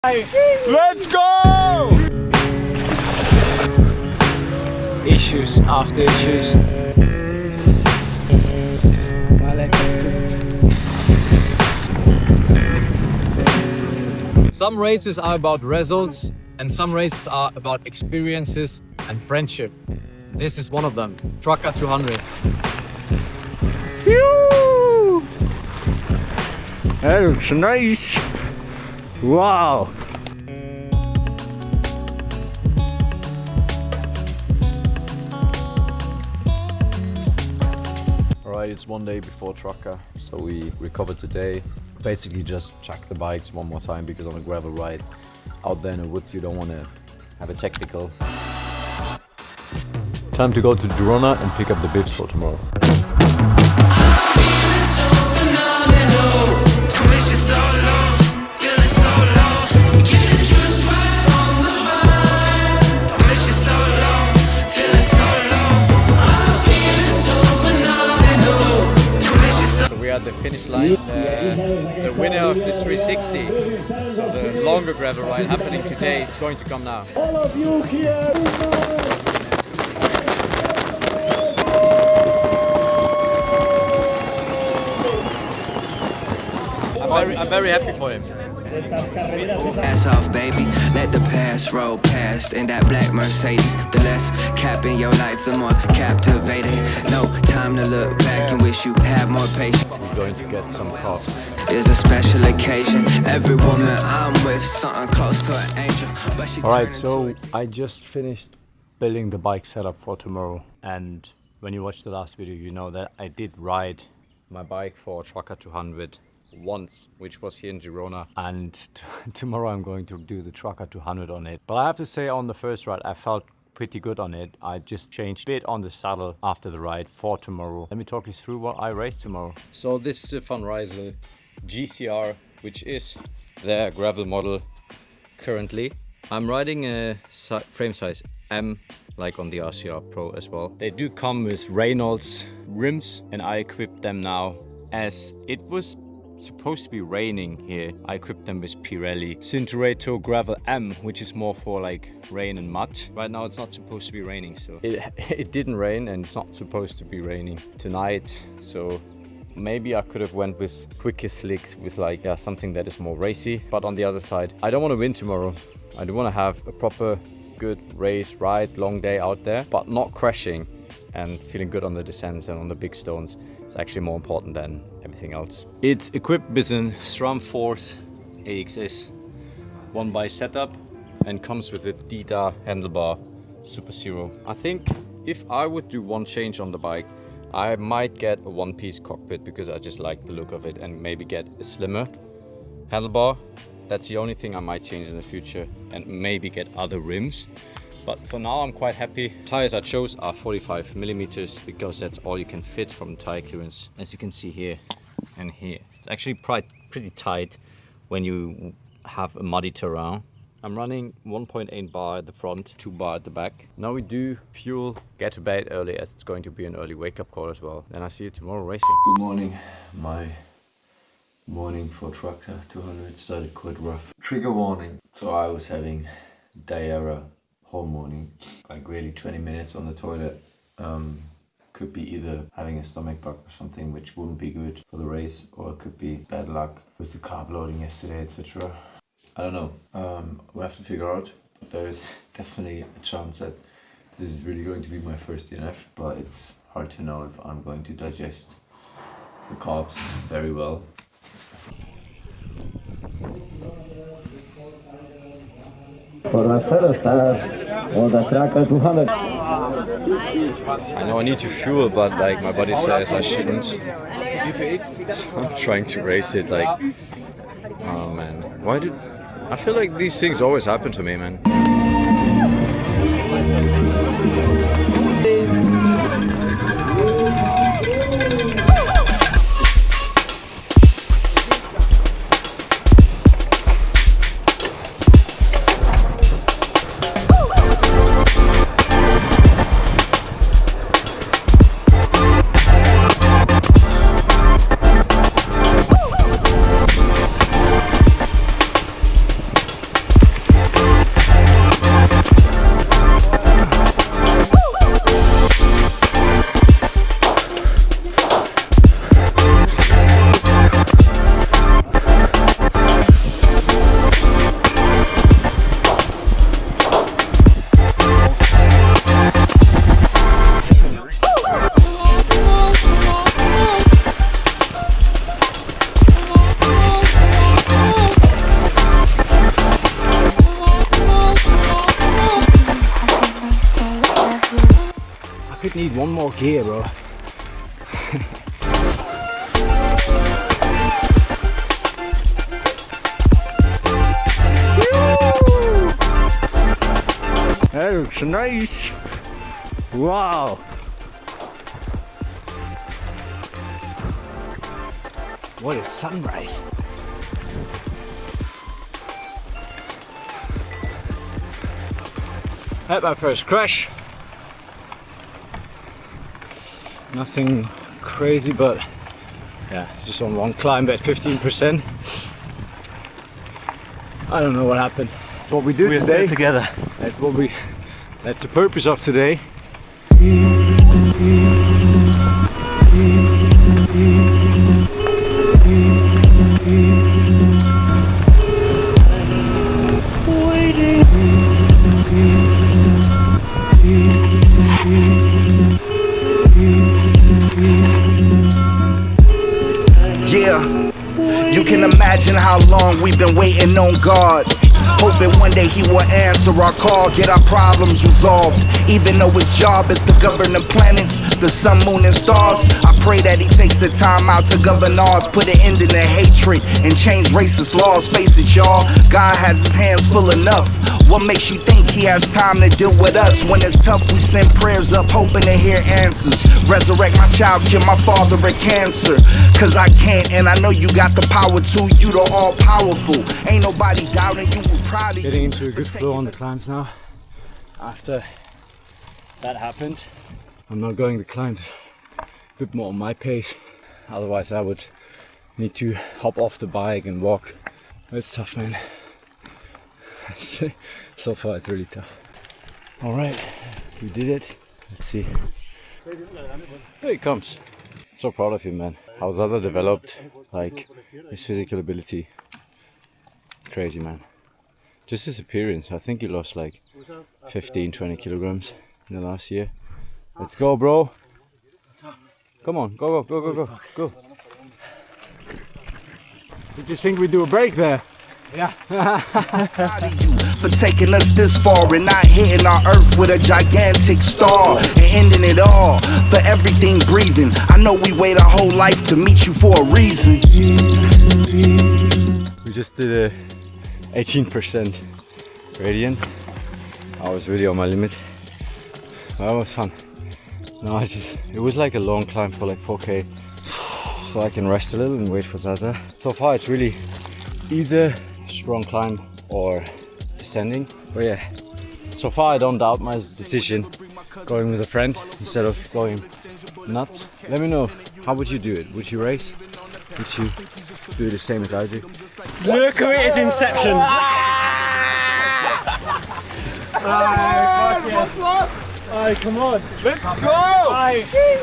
Let's go! Issues after issues. My legs are cooked. Some races are about results and some races are about experiences and friendship. This is one of them. Traka 200. Phew! That looks nice. Wow! Alright, it's one day before Traka, so we recovered today. Basically just check the bikes one more time because on a gravel ride out there in the woods you don't want to have a technical. Time to go to Girona and pick up the bibs for tomorrow. We are at the finish line, the winner of this 360, so the longer gravel ride happening today, it's going to come now. All of you here! I'm very happy for him. Ass off, baby. Let the past roll past in that black Mercedes. The less cap in your life, the more captivating. No time to look back and wish you had more patience. We're going to get some coffs. It's a special occasion. Every woman I'm with, something close to an angel. But she Alright, so I just finished building the bike setup for tomorrow, and when you watched the last video you know that I did ride my bike for Traka 200 once, which was here in Girona, and tomorrow I'm going to do the Traka 200 on it. But I have to say, on the first ride I felt pretty good on it. I just changed a bit on the saddle after the ride for tomorrow. Let me talk you through what I race tomorrow. So this is a Funreisel GCR, which is their gravel model currently. I'm riding a frame size M, like on the RCR Pro as well. They do come with Reynolds rims, and I equipped them now. As it was supposed to be raining here, I equipped them with Pirelli Cinturato Gravel M, which is more for like rain and mud. Right now it's not supposed to be raining, so it didn't rain, and it's not supposed to be raining tonight, so maybe I could have went with quicker slicks with like something that is more racy. But on the other side, I don't want to win tomorrow. I do want to have a proper good race, ride, long day out there, but not crashing and feeling good on the descents and on the big stones. It's actually more important than everything else. It's equipped with an SRAM Force AXS 1x setup and comes with a Dita handlebar Super Zero. I think if I would do one change on the bike, I might get a one-piece cockpit because I just like the look of it, and maybe get a slimmer handlebar. That's the only thing I might change in the future, and maybe get other rims. But for now I'm quite happy. Tires I chose are 45 millimeters because that's all you can fit from tire clearance. As you can see here and here. It's actually pretty tight when you have a muddy terrain. I'm running 1.8 bar at the front, 2 bar at the back. Now we do fuel, get to bed early as it's going to be an early wake-up call as well. Then I see you tomorrow racing. Good morning. My morning for Traka 200 started quite rough. Trigger warning. So I was having diarrhea whole morning, like really 20 minutes on the toilet. Could be either having a stomach bug or something, which wouldn't be good for the race, or it could be bad luck with the carb loading yesterday, etc. I don't know. We'll have to figure out. But there is definitely a chance that this is really going to be my first DNF, but it's hard to know if I'm going to digest the carbs very well. For the first start of the Traka 200. I know I need to fuel, but like my body says I shouldn't. So I'm trying to race it like, oh man. I feel like these things always happen to me, man. could need one more gear, bro. That looks nice. Wow. What a sunrise. Had my first crash. Nothing crazy, but yeah, just on one climb at 15%. I don't know what happened. That's what we do today. Still together. That's the purpose of today. Yeah, you can imagine how long we've been waiting on God. Hoping one day he will answer our call, get our problems resolved. Even though his job is to govern the planets, the sun, moon, and stars, I pray that he takes the time out to govern ours. Put an end to the hatred and change racist laws. Face it, y'all, God has his hands full enough. What makes you think he has time to deal with us? When it's tough, we send prayers up, hoping to hear answers. Resurrect my child, cure my father of cancer. Cause I can't, and I know you got the power to. You the all-powerful. Ain't nobody doubting you. Getting into a good flow on the climbs now. After that happened, I'm now going the climbs a bit more on my pace. Otherwise I would need to hop off the bike and walk. It's tough, man. So far it's really tough. Alright, we did it. Let's see. Here he comes. So proud of him, man. How Zaza developed, like, his physical ability. Crazy, man. Just his appearance, I think he lost like 15-20 kilograms in the last year. Let's go, bro. Come on, go. You just think we do a break there? Yeah. For taking us this far and not hitting our earth with a gigantic star and ending it all. For everything breathing, I know we wait our whole life to meet you for a reason. We just did a 18% gradient. I was really on my limit. That was fun. No, it was like a long climb for like 4K. So I can rest a little and wait for Zaza. So far it's really either strong climb or descending. But yeah, so far I don't doubt my decision going with a friend instead of going nuts. Let me know, how would you do it? Would you race? Would you do the same as I do? Look at it, it's Inception. Alright, come on. Let's go!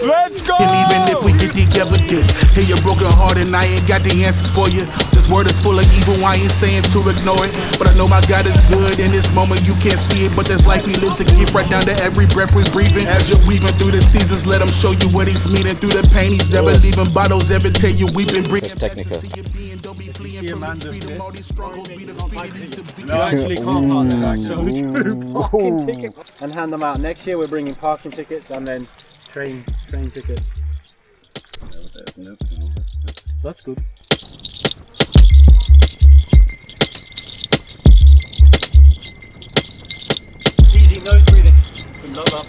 Let's go! And even if we get together this, hear your broken heart and I ain't got the answers for you. This world is full of evil, I ain't saying to ignore it. But I know my God is good in this moment, you can't see it. But that's life we live to get right down to every breath we breathing. As you're weaving through the seasons, let him show you what he's meaning. Through the pain, he's never leaving bottles, ever tell you we've been breathing. It's technical. See a man does this. No, actually can't park the bike, so we do parking tickets and hand them out. Next year we're bringing parking tickets and then train tickets. That's good. Easy nose breathing. Nose up.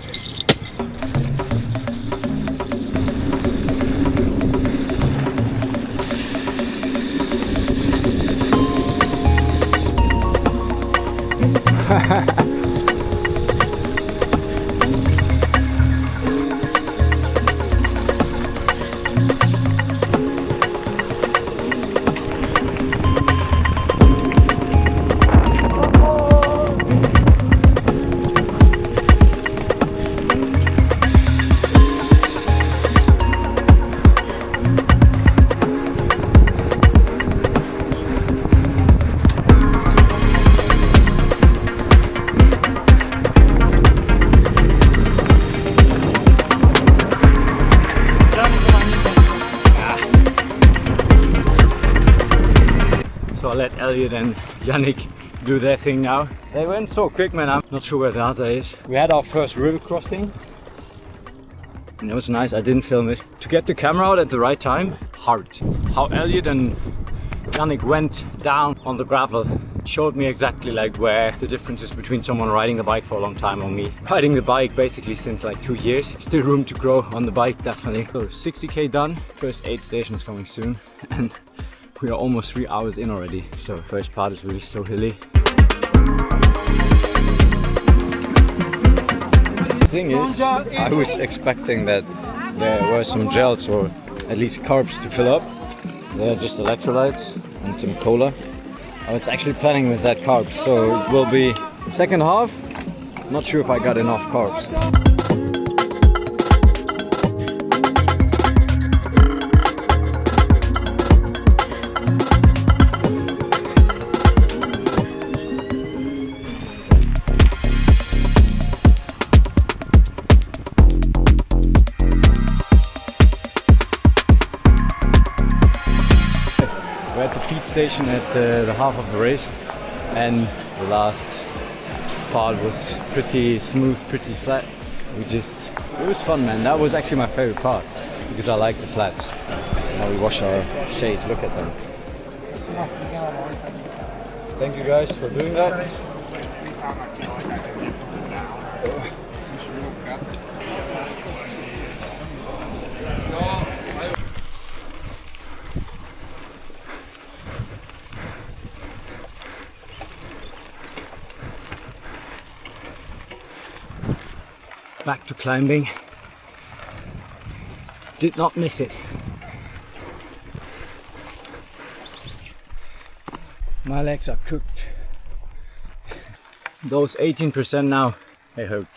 So I'll let Elliot and Yannick do their thing now. They went so quick, man. I'm not sure where the other is. We had our first river crossing And it was nice, I didn't film it. To get the camera out at the right time, hard. How Elliot and Yannick went down on the gravel showed me exactly like where the difference is between someone riding the bike for a long time or me riding the bike basically since like 2 years. Still room to grow on the bike, definitely. So 60k done, first 8 stations coming soon, and we are almost 3 hours in already. So first part is really so hilly. The thing is, I was expecting that there were some gels or at least carbs to fill up. They're just electrolytes and some cola. I was actually planning with that carbs, so it will be the second half. Not sure if I got enough carbs. We're at the feed station at the half of the race, and the last part was pretty smooth, pretty flat. It was fun, man. That was actually my favorite part because I like the flats. Now we wash our shades, look at them. Thank you guys for doing that. Back to climbing. Did not miss it. My legs are cooked. Those 18% now, they hurt.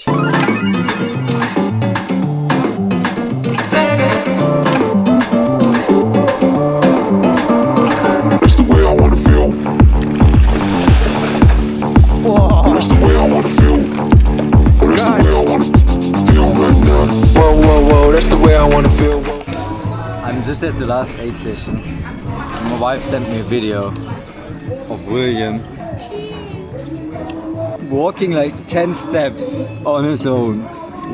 That's the way I wanna feel. Whoa. That's the way I wanna feel. That's the way I wanna feel right now. Whoa, whoa, whoa, that's the way I wanna feel. I'm just at the last aid session. My wife sent me a video of William walking like 10 steps on his own.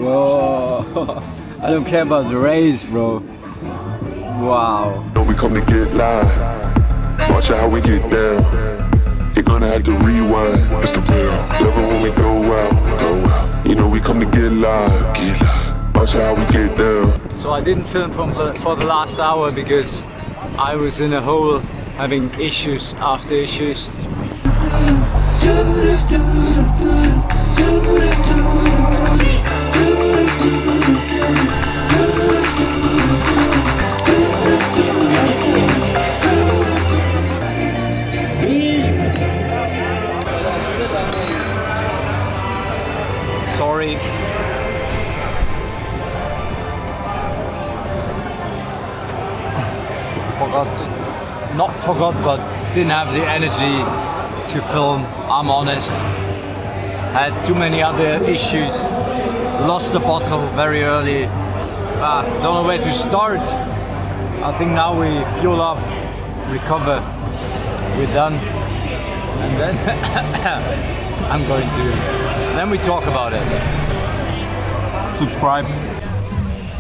Whoa! I don't care about the race, bro. Wow. Know we come to get live. Watch out how we get down. You're gonna have to rewind. That's the way I love it when we go out. Go out. You know we come to get live. Get live. Watch out how we get down. So I didn't film for the last hour because I was in a hole having issues after issues. Sorry. Not forgot, but didn't have the energy to film, I'm honest. Had too many other issues, lost the bottle very early, don't know where to start. I think now we fuel up, recover, we're done, and then then we talk about it. Subscribe.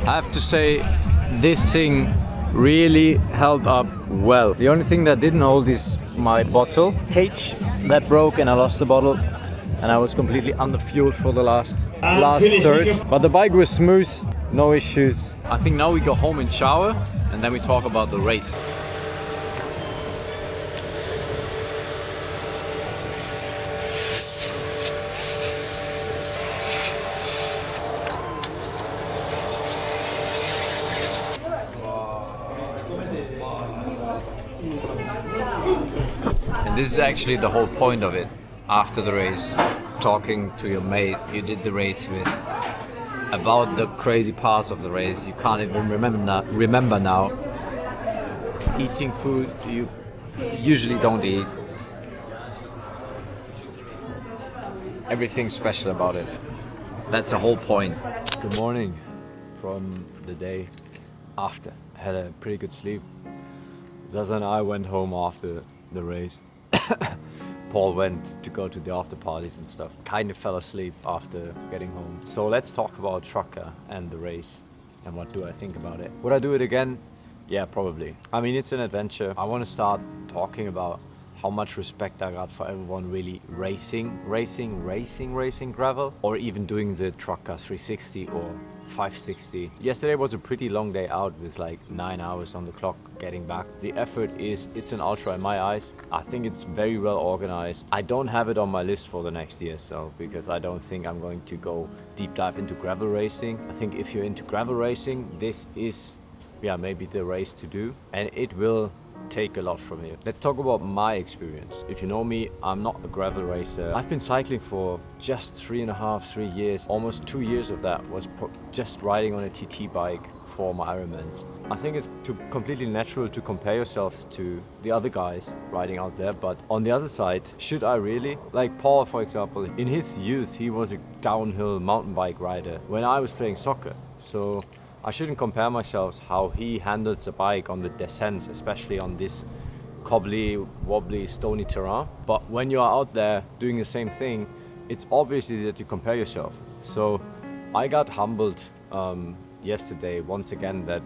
I have to say, this thing really held up well. The only thing that didn't hold is my bottle cage that broke, and I lost the bottle, and I was completely underfueled for the last third. But the bike was smooth, no issues. I think now we go home and shower, and then we talk about the race. And this is actually the whole point of it. After the race, talking to your mate you did the race with about the crazy parts of the race you can't even remember now. Eating food you usually don't eat. Everything special about it. That's the whole point. Good morning from the day after. I had a pretty good sleep. Zaza and I went home after the race. Paul went to go to the after parties and stuff. Kind of fell asleep after getting home. So let's talk about Traka and the race. And what do I think about it? Would I do it again? Yeah, probably. I mean, it's an adventure. I want to start talking about how much respect I got for everyone really racing gravel, or even doing the Traka 360 or 560. Yesterday was a pretty long day out with like 9 hours on the clock getting back. The effort it's an ultra in my eyes. I think it's very well organized. I don't have it on my list for the next year, so because I don't think I'm going to go deep dive into gravel racing. I think if you're into gravel racing, this is maybe the race to do, and it will take a lot from you. Let's talk about my experience. If you know me, I'm not a gravel racer. I've been cycling for just 3 years. Almost 2 years of that was just riding on a TT bike for my Ironmans. I think it's completely natural to compare yourselves to the other guys riding out there, but on the other side, should I really? Like Paul, for example, in his youth, he was a downhill mountain bike rider when I was playing soccer. So I shouldn't compare myself how he handles a bike on the descents, especially on this cobbly, wobbly, stony terrain. But when you are out there doing the same thing, it's obviously that you compare yourself. So I got humbled yesterday once again that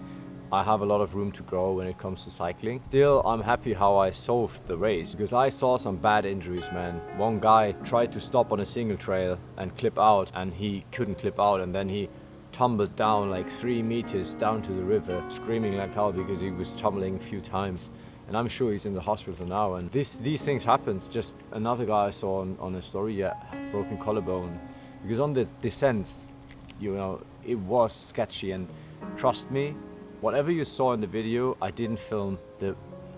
I have a lot of room to grow when it comes to cycling. Still, I'm happy how I solved the race, because I saw some bad injuries, man. One guy tried to stop on a single trail and clip out, and he couldn't clip out, and then he tumbled down like 3 meters down to the river, screaming like hell because he was tumbling a few times. And I'm sure he's in the hospital now. And these things happen. Just another guy I saw on a story, broken collarbone. Because on the descents, you know, it was sketchy. And trust me, whatever you saw in the video, I didn't film the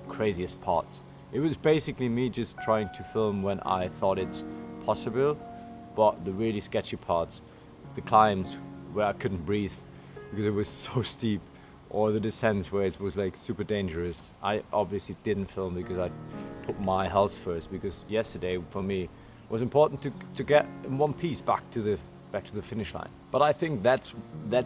craziest parts. It was basically me just trying to film when I thought it's possible, but the really sketchy parts, the climbs where I couldn't breathe because it was so steep, or the descents where it was like super dangerous, I obviously didn't film because I put my health first, because yesterday for me was important to get in one piece back to the finish line. But I think that's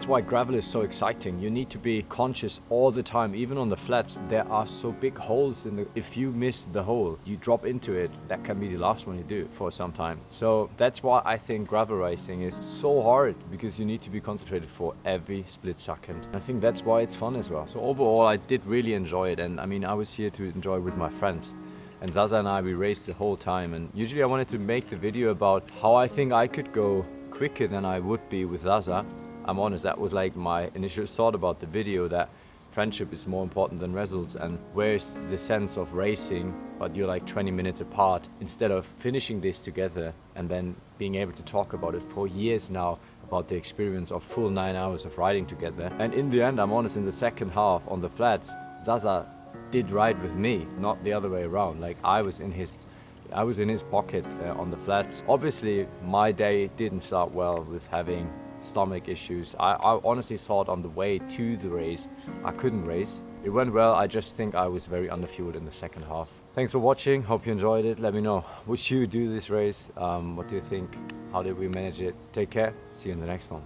why gravel is so exciting. You need to be conscious all the time. Even on the flats, there are so big holes in the, if you miss the hole, you drop into it, that can be the last one you do for some time. So that's why I think gravel racing is so hard, because you need to be concentrated for every split second. I think that's why it's fun as well. So overall, I did really enjoy it, and I mean, I was here to enjoy with my friends. And Zaza and I, we raced the whole time, and usually I wanted to make the video about how I think I could go quicker than I would be with Zaza. I'm honest, that was like my initial thought about the video, that friendship is more important than results, and where's the sense of racing but you're like 20 minutes apart, instead of finishing this together and then being able to talk about it for years now, about the experience of full 9 hours of riding together. And in the end, I'm honest, in the second half on the flats, Zaza did ride with me, not the other way around. Like I was in his pocket on the flats. Obviously, my day didn't start well with having stomach issues. I honestly thought on the way to the race, I couldn't race. It went well, I just think I was very underfueled in the second half. Thanks for watching, hope you enjoyed it. Let me know, would you do this race? What do you think? How did we manage it? Take care, see you in the next one.